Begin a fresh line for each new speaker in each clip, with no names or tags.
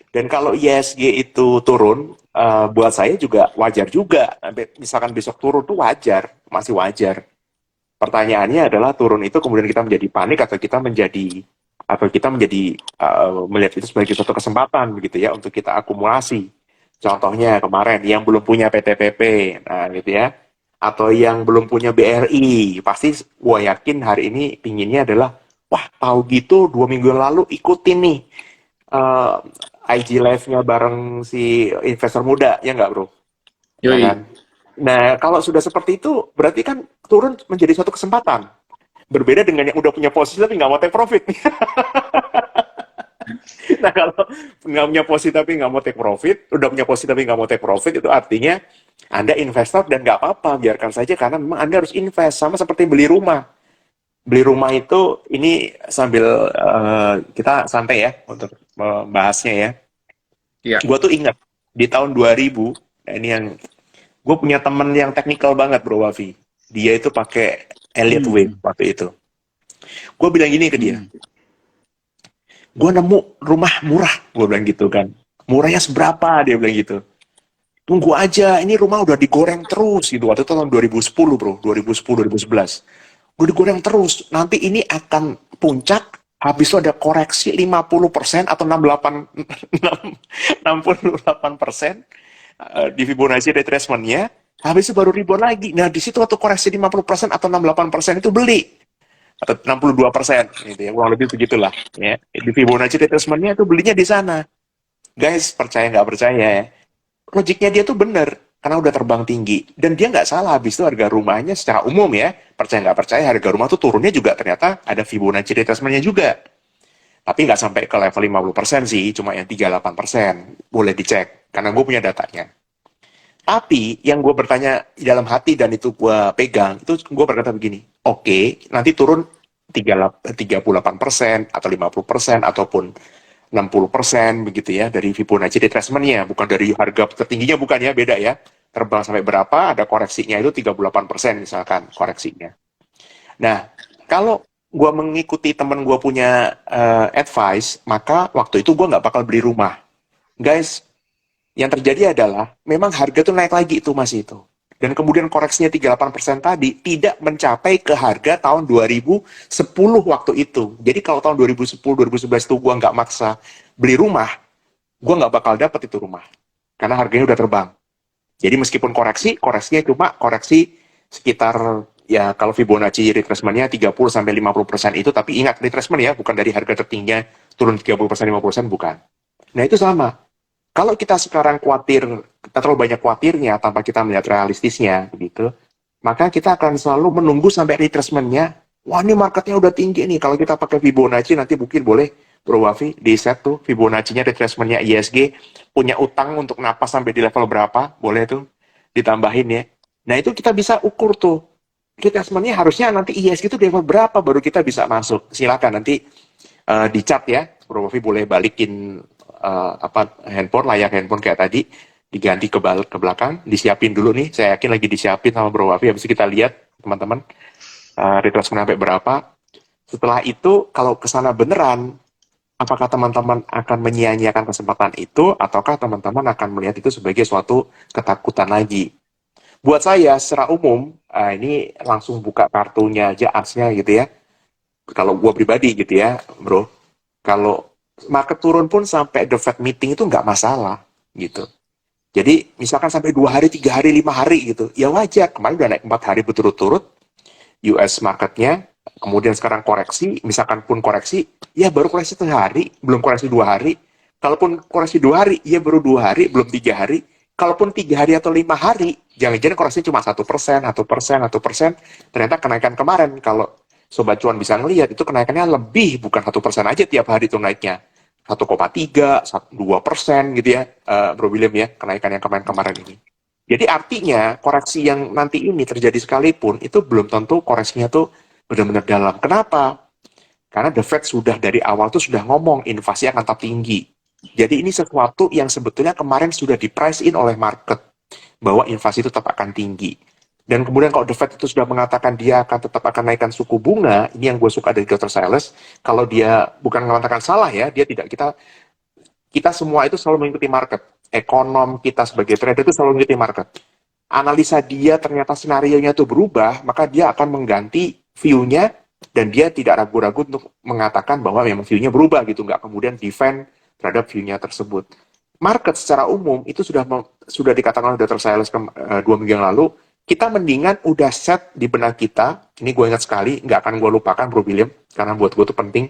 Dan kalau ISG itu turun, buat saya juga wajar juga. Misalkan besok turun tuh wajar, masih wajar. Pertanyaannya adalah turun itu kemudian kita menjadi panik atau kita menjadi melihat itu sebagai suatu kesempatan begitu ya untuk kita akumulasi. Contohnya kemarin yang belum punya PTPP, nah gitu ya, atau yang belum punya BRI, pasti gue yakin hari ini pinginnya adalah, wah tahu gitu 2 minggu yang lalu ikutin nih eh, IG live-nya bareng si investor muda, ya nggak bro? Ya kan?
Yoi.
Nah, kalau sudah seperti itu, berarti kan turun menjadi suatu kesempatan. Berbeda dengan yang udah punya posisi tapi nggak mau take profit. Nah, kalau nggak punya posisi tapi nggak mau take profit, udah punya posisi tapi nggak mau take profit, itu artinya Anda investor dan nggak apa-apa, biarkan saja karena memang Anda harus invest. Sama seperti beli rumah. Beli rumah itu, ini sambil kita santai ya untuk membahasnya ya.
Iya.
Gue tuh ingat, di tahun 2000, nah ini yang gue punya temen yang teknikal banget bro Wafi. Dia itu pakai Elliott Wave
Hmm.
waktu itu. Gue bilang gini ke dia,
Hmm.
gue nemu rumah murah, gue bilang gitu kan. Murahnya seberapa, dia bilang gitu. Tunggu aja, ini rumah udah digoreng terus gitu. Waktu itu tahun 2010 bro, 2010, 2011. Udah digoreng terus, nanti ini akan puncak, habis itu ada koreksi 50% atau 68% di Fibonacci retracement-nya, habis itu baru rebound lagi. Nah, di situ waktu koreksi 50% atau 68% itu beli. Atau 62%, gitu ya, kurang lebih begitulah. Ya. Di Fibonacci retracement-nya itu belinya di sana. Guys, percaya nggak percaya ya, logiknya dia tuh bener, karena udah terbang tinggi. Dan dia nggak salah, habis itu harga rumahnya secara umum ya, percaya nggak percaya, harga rumah tuh turunnya juga ternyata ada Fibonacci retracement-nya juga. Tapi nggak sampai ke level 50% sih, cuma yang 38%. Boleh dicek, karena gue punya datanya. Tapi yang gue bertanya di dalam hati dan itu gue pegang, itu gue berkata begini, oke, nanti turun 38% atau 50% ataupun 60% begitu ya dari Fibonacci retracement-nya, bukan dari harga tertingginya, bukan ya, beda ya. Terbang sampai berapa, ada koreksinya itu 38% misalkan koreksinya. Nah, kalau gue mengikuti temen gue punya advice, maka waktu itu gue nggak bakal beli rumah. Guys, yang terjadi adalah memang harga tuh naik lagi itu masih itu. Dan kemudian koreksinya 38% tadi tidak mencapai ke harga tahun 2010 waktu itu. Jadi kalau tahun 2010, 2011 itu gue nggak maksa beli rumah, gue nggak bakal dapet itu rumah. Karena harganya udah terbang. Jadi meskipun koreksi, koreksinya cuma koreksi sekitar, ya kalau Fibonacci retracement-nya 30-50% itu, tapi ingat retracement ya, bukan dari harga tertingginya turun 30%, 50%, bukan. Nah itu sama, kalau kita sekarang khawatir, kita terlalu banyak khawatirnya tanpa kita melihat realistisnya, begitu, maka kita akan selalu menunggu sampai retracement-nya. Wah, ini marketnya udah tinggi nih. Kalau kita pakai Fibonacci, nanti mungkin boleh, Bro Wafi, di set tuh Fibonacci-nya, retracement-nya ISG, punya utang untuk napas sampai di level berapa, boleh tuh ditambahin ya. Nah, itu kita bisa ukur tuh. Retracement-nya harusnya nanti ISG itu di level berapa, baru kita bisa masuk. Silakan nanti di chat ya, Bro Wafi boleh balikin handphone, layar handphone kayak tadi, diganti ke belakang, disiapin dulu nih. Saya yakin lagi disiapin sama Bro Wafi. Habis itu kita lihat teman-teman retracement sampai berapa. Setelah itu kalau kesana beneran, apakah teman-teman akan menyia-nyiakan kesempatan itu, ataukah teman-teman akan melihat itu sebagai suatu ketakutan lagi? Buat saya secara umum, ini langsung buka kartunya aja arsnya gitu ya. Kalau gue pribadi gitu ya, bro, kalau market turun pun sampai the Fed meeting itu nggak masalah gitu. Jadi misalkan sampai 2 hari, 3 hari, 5 hari gitu, ya wajar. Kemarin udah naik 4 hari berturut-turut US marketnya, kemudian sekarang koreksi, misalkan pun koreksi, ya baru koreksi 1 hari, belum koreksi 2 hari. Kalaupun koreksi 2 hari, ya baru 2 hari, belum 3 hari. Kalaupun 3 hari atau 5 hari, jangan-jangan koreksi cuma 1%, 1%, 1%. Ternyata kenaikan kemarin, kalau Sobat Cuan bisa ngelihat, itu kenaikannya lebih, bukan 1% aja tiap hari itu naiknya. 1,3, 2% gitu ya, Bro William ya, kenaikan yang kemarin-kemarin ini. Jadi artinya koreksi yang nanti ini terjadi sekalipun itu belum tentu koreksinya tuh benar-benar dalam. Kenapa? Karena The Fed sudah dari awal tuh sudah ngomong inflasi akan tetap tinggi. Jadi ini sesuatu yang sebetulnya kemarin sudah di price in oleh market bahwa inflasi itu tetap akan tinggi. Dan kemudian kalau The Fed itu sudah mengatakan dia akan tetap akan naikkan suku bunga, ini yang gue suka dari Dr. Silas, kalau dia bukan mengatakan salah ya, dia tidak, kita Kita semua itu selalu mengikuti market. Ekonom kita sebagai trader itu selalu mengikuti market. Analisa dia ternyata skenario-nya itu berubah, maka dia akan mengganti view-nya dan dia tidak ragu-ragu untuk mengatakan bahwa memang view-nya berubah gitu, nggak kemudian defend terhadap view-nya tersebut. Market secara umum itu sudah dikatakan sudah tersales 2 minggu yang lalu. Kita mendingan udah set di benak kita, ini gue ingat sekali, nggak akan gue lupakan Bro William, karena buat gue itu penting.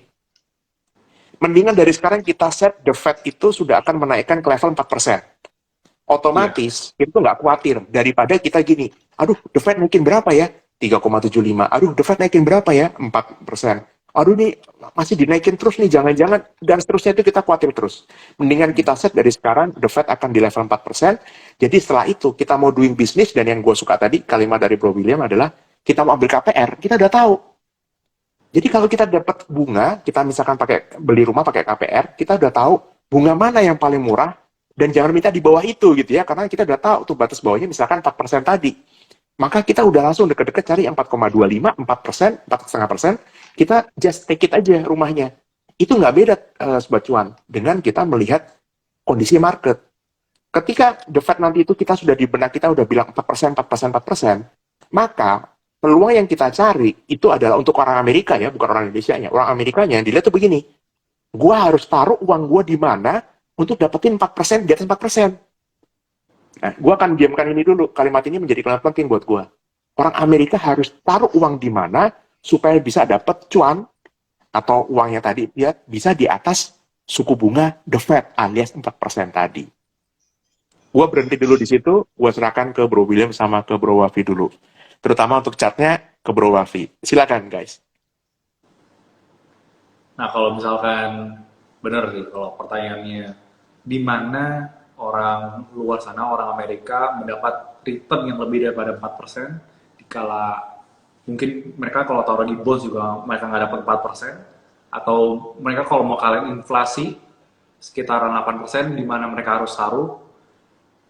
Mendingan dari sekarang kita set the Fed itu sudah akan menaikkan ke level 4%.
Iya.
Otomatis kita nggak khawatir daripada kita gini, aduh the Fed naikin berapa ya? 3,75. Aduh the Fed naikin berapa ya? 4%. Aduh nih masih dinaikin terus nih, jangan-jangan, dan seterusnya itu kita khawatir terus. Mendingan
Hmm.
kita set dari sekarang the Fed akan di level 4%. Jadi setelah itu kita mau doing business, dan yang gue suka tadi kalimat dari Bro William adalah kita mau ambil KPR, kita udah tahu. Jadi kalau kita dapat bunga, kita misalkan pakai beli rumah pakai KPR, kita udah tahu bunga mana yang paling murah, dan jangan minta di bawah itu gitu ya, karena kita udah tahu tuh batas bawahnya misalkan 4% tadi. Maka kita udah langsung deket-deket cari yang 4,25, 4%, 4,5%, kita just take it aja rumahnya. Itu nggak beda, Sobat Cuan, dengan kita melihat kondisi market. Ketika the Fed nanti itu kita sudah di benak kita udah bilang 4%, 4%, 4%, maka peluang yang kita cari itu adalah untuk orang Amerika ya, bukan orang Indonesia nya. Orang Amerikanya yang dilihat tuh begini, gua harus taruh uang gua di mana untuk dapetin 4%, di atas 4%. Nah, gua akan diamkan ini dulu, kalimat ini menjadi kalimat penting buat gua. Orang Amerika harus taruh uang di mana supaya bisa dapat cuan, atau uangnya tadi dia bisa di atas suku bunga the Fed alias 4% tadi. Gue berhenti dulu di situ, gue serahkan ke Bro William sama ke Bro Wafi dulu. Terutama untuk chatnya ke Bro Wafi. Silakan guys.
Nah, kalau misalkan benar sih, kalau pertanyaannya di mana orang luar sana, orang Amerika mendapat return yang lebih daripada 4%, dikala mungkin mereka kalau taruh di bonds juga mereka nggak dapat 4%, atau mereka kalau mau kalian inflasi sekitaran 8%, di mana mereka harus taruh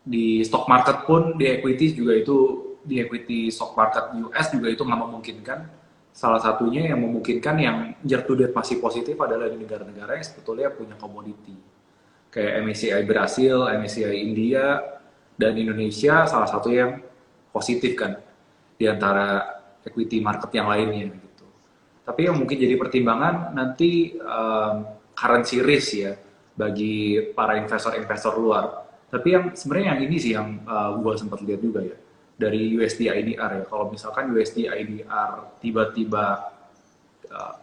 di stock market pun, di equity juga itu, di equity stock market US juga itu nggak memungkinkan. Salah satunya yang memungkinkan yang year to date masih positif adalah di negara-negara yang sebetulnya punya komoditi. Kayak MSCI Brasil, MSCI India, dan Indonesia salah satu yang positif kan di antara equity market yang lainnya gitu. Tapi yang mungkin jadi pertimbangan nanti currency risk ya bagi para investor-investor luar. Tapi yang sebenarnya yang ini sih yang gue sempat lihat juga ya dari USD IDR ya. Kalau misalkan USD IDR tiba-tiba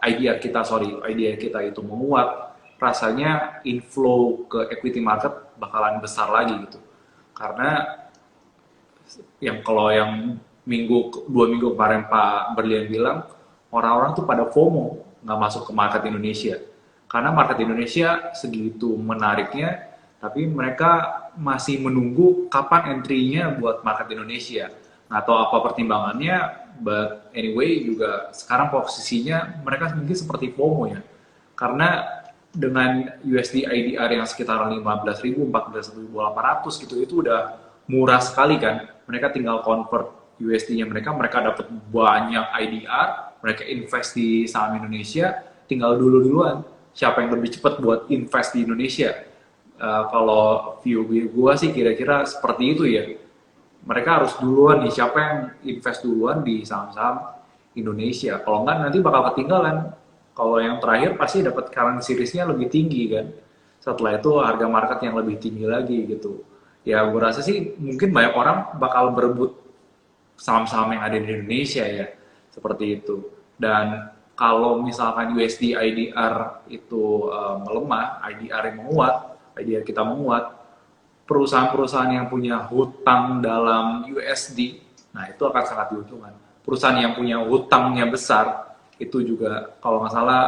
IDR kita itu menguat, rasanya inflow ke equity market bakalan besar lagi gitu. Karena yang kalau yang 2 minggu kemarin Pak Berlian bilang orang-orang tuh pada FOMO nggak masuk ke market Indonesia karena market Indonesia segitu menariknya, tapi mereka masih menunggu kapan entry-nya buat market Indonesia. Nggak tahu apa pertimbangannya, but anyway juga sekarang posisinya mereka mungkin seperti FOMO ya, karena dengan USD IDR yang sekitar 15.000, 14.800 gitu, itu udah murah sekali kan. Mereka tinggal convert USD-nya mereka dapat banyak IDR, mereka invest di saham Indonesia, tinggal duluan siapa yang lebih cepat buat invest di Indonesia. Kalau view gue sih kira-kira seperti itu ya. Mereka harus duluan nih, siapa yang invest duluan di saham-saham Indonesia. Kalau enggak nanti bakal ketinggalan. Kalau yang terakhir pasti dapat currency risk-nya lebih tinggi kan. Setelah itu harga market yang lebih tinggi lagi gitu. Ya gue rasa sih mungkin banyak orang bakal berebut saham-saham yang ada di Indonesia ya. Seperti itu. Dan kalau misalkan USD IDR itu melemah, IDR yang menguat, IDR kita menguat, perusahaan-perusahaan yang punya hutang dalam USD, nah itu akan sangat diuntungkan. Perusahaan yang punya hutangnya besar, itu juga kalau nggak salah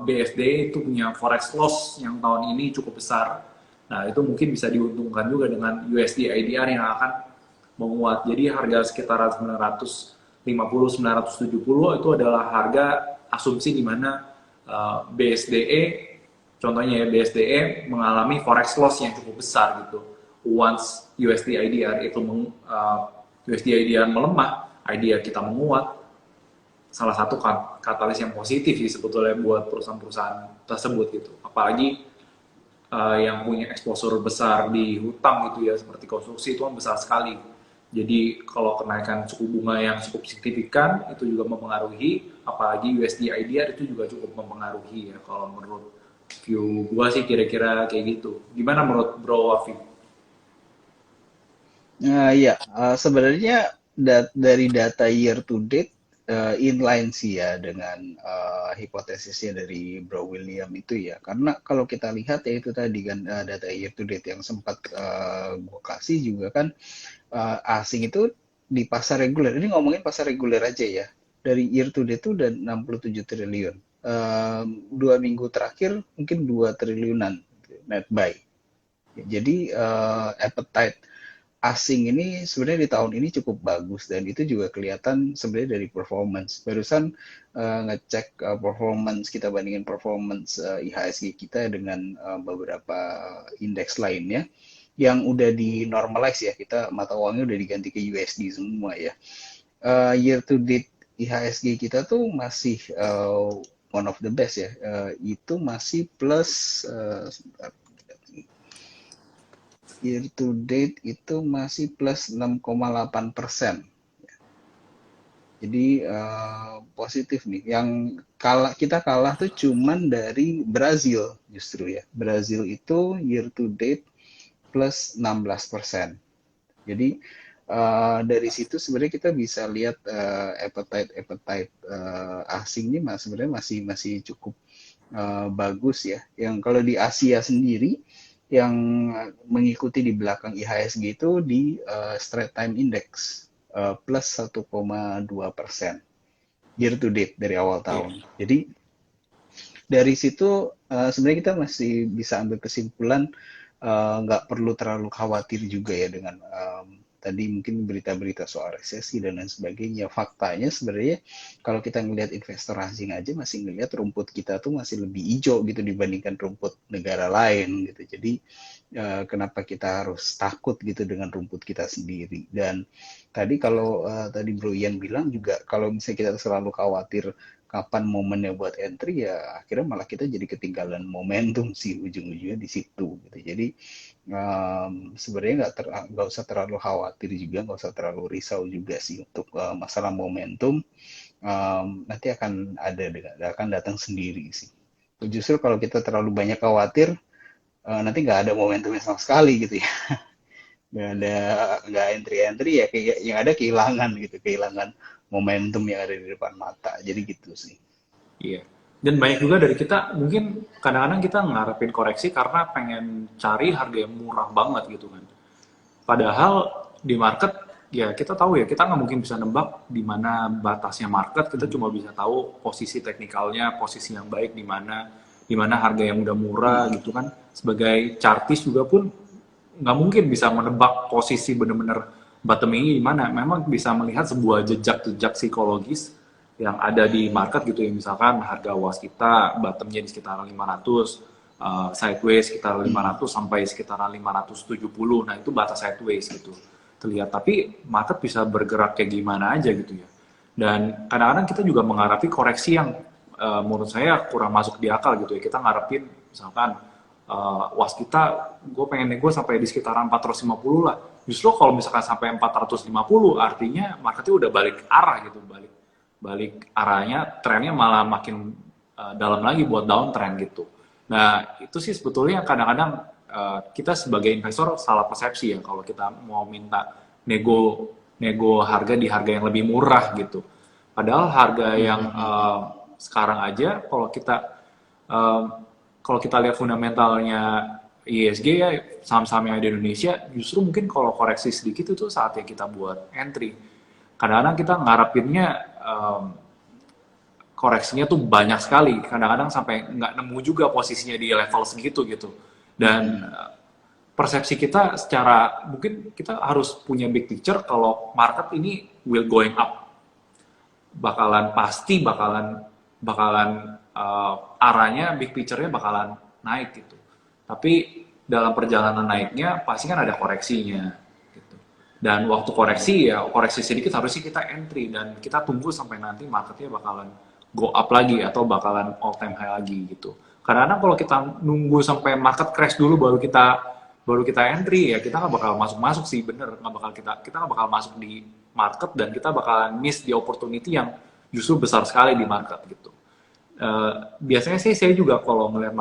BSD itu punya forex loss yang tahun ini cukup besar. Nah itu mungkin bisa diuntungkan juga dengan USD IDR yang akan menguat. Jadi harga sekitaran 950, 970 itu adalah harga asumsi di mana BSDE, contohnya ya BSDE mengalami forex loss yang cukup besar gitu. Once USD IDR itu USD IDR melemah, IDR kita menguat, salah satu katalis yang positif sih sebetulnya buat perusahaan-perusahaan tersebut gitu. Apalagi yang punya exposure besar di hutang gitu ya, seperti konstruksi itu kan besar sekali. Jadi kalau kenaikan suku bunga yang cukup signifikan itu juga mempengaruhi, apalagi USD IDR itu juga cukup mempengaruhi ya kalau menurut view gua sih kira-kira kayak gitu. Gimana menurut Bro Wafi?
Ya, sebenarnya dari data year to date inline sih ya dengan hipotesisnya dari Bro William itu ya. Karena kalau kita lihat ya itu tadi kan data year to date yang sempat gue kasih juga kan asing itu di pasar reguler. Ini ngomongin pasar reguler aja ya. Dari year to date itu udah 67 triliun. 2 minggu terakhir mungkin 2 triliunan net buy. Jadi appetite asing ini sebenarnya di tahun ini cukup bagus dan itu juga kelihatan sebenarnya dari performance. Barusan ngecek performance kita bandingin performance IHSG kita dengan beberapa indeks lainnya yang udah di normalize ya. Kita mata uangnya udah diganti ke USD semua ya. Year to date IHSG kita tuh masih one of the best ya. Itu masih plus year to date itu masih plus 6,8%. Jadi positif nih. Yang kita kalah tuh cuman dari Brazil justru ya. Brazil itu year to date plus 16%. Jadi dari situ sebenarnya kita bisa lihat appetite asing ini sebenarnya masih cukup bagus ya. Yang kalau di Asia sendiri yang mengikuti di belakang IHSG itu di Straits Time Index plus 1,2% year to date dari awal tahun. Jadi dari situ sebenarnya kita masih bisa ambil kesimpulan nggak perlu terlalu khawatir juga ya dengan tadi mungkin berita-berita soal resesi dan lain sebagainya. Faktanya sebenarnya kalau kita ngelihat investor asing aja masih ngelihat rumput kita tuh masih lebih hijau gitu dibandingkan rumput negara lain gitu. Jadi kenapa kita harus takut gitu dengan rumput kita sendiri. Dan tadi kalau tadi Bro Ian bilang juga kalau misalnya kita selalu khawatir kapan momennya buat entry ya akhirnya malah kita jadi ketinggalan momentum sih ujung-ujungnya di situ gitu. Jadi sebenarnya nggak usah terlalu khawatir juga, nggak usah terlalu risau juga sih untuk masalah momentum. Nanti akan datang sendiri sih. Justru kalau kita terlalu banyak khawatir, nanti nggak ada momentumnya sama sekali gitu ya. Nggak entry ya kayak yang ada kehilangan gitu, kehilangan momentum yang ada di depan mata. Jadi gitu sih.
Iya. Dan banyak juga dari kita, mungkin kadang-kadang kita ngarepin koreksi karena pengen cari harga yang murah banget gitu kan. Padahal di market, ya kita tahu ya, kita nggak mungkin bisa nembak di mana batasnya market, kita cuma bisa tahu posisi teknikalnya, posisi yang baik di mana harga yang udah murah gitu kan. Sebagai chartis juga pun nggak mungkin bisa menebak posisi bener-bener bottoming di mana. Memang bisa melihat sebuah jejak-jejak psikologis yang ada di market gitu ya, misalkan harga was kita bottomnya di sekitaran 500, sideways sekitar 500 sampai sekitaran 570, nah itu batas sideways gitu terlihat, tapi market bisa bergerak kayak gimana aja gitu ya. Dan kadang-kadang kita juga mengharapi koreksi yang menurut saya kurang masuk di akal gitu ya. Kita ngarepin misalkan was kita, gue pengen nego sampai di sekitaran 450 lah. Justru kalau misalkan sampai 450 artinya marketnya udah balik arah gitu, balik arahnya, trennya malah makin dalam lagi buat downtrend gitu. Nah itu sih sebetulnya kadang-kadang kita sebagai investor salah persepsi ya kalau kita mau minta nego harga di harga yang lebih murah gitu. Padahal harga yang sekarang aja kalau kita lihat fundamentalnya ISG ya, saham-saham yang ada di Indonesia, justru mungkin kalau koreksi sedikit itu saatnya kita buat entry. Kadang-kadang kita ngarepinnya koreksinya tuh banyak sekali, kadang-kadang sampai nggak nemu juga posisinya di level segitu gitu. Dan persepsi kita secara, mungkin kita harus punya big picture kalau market ini will going up, bakalan arahnya, big picture-nya bakalan naik gitu. Tapi dalam perjalanan naiknya pasti kan ada koreksinya gitu. Dan waktu koreksi ya koreksi sedikit harusnya kita entry dan kita tunggu sampai nanti marketnya bakalan go up lagi atau bakalan all time high lagi gitu. Kadang-kadang kalau kita nunggu sampai market crash dulu baru kita entry, ya kita nggak bakal masuk sih, bener, nggak bakal kita nggak bakal masuk di market, dan kita bakalan miss di opportunity yang justru besar sekali di market gitu. Biasanya sih saya juga kalau ngelihat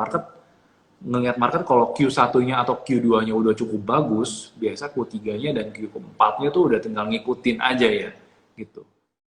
market kalau Q1-nya atau Q2-nya udah cukup bagus, biasa Q3-nya dan Q4-nya tuh udah tinggal ngikutin aja ya gitu.